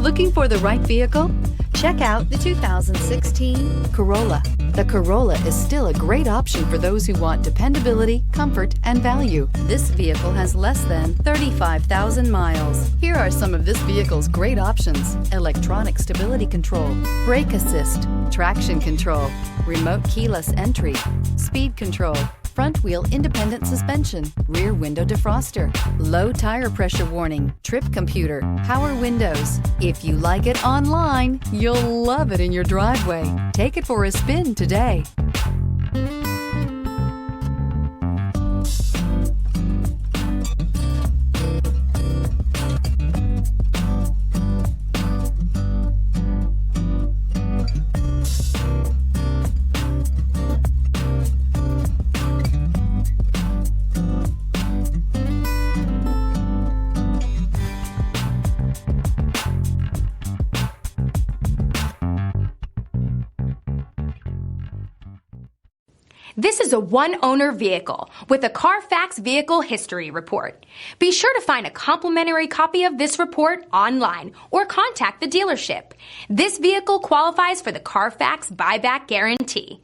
Looking for the right vehicle? Check out the 2016 Corolla. The Corolla is still a great option for those who want dependability, comfort, and value. This vehicle has less than 35,000 miles. Here are some of this vehicle's great options: electronic stability control, brake assist, traction control, remote keyless entry, speed control, front wheel independent suspension, rear window defroster, low tire pressure warning, trip computer, power windows. If you like it online, you'll love it in your driveway. Take it for a spin today. This is a one-owner vehicle with a Carfax Vehicle History Report. Be sure to find a complimentary copy of this report online or contact the dealership. This vehicle qualifies for the Carfax Buyback Guarantee.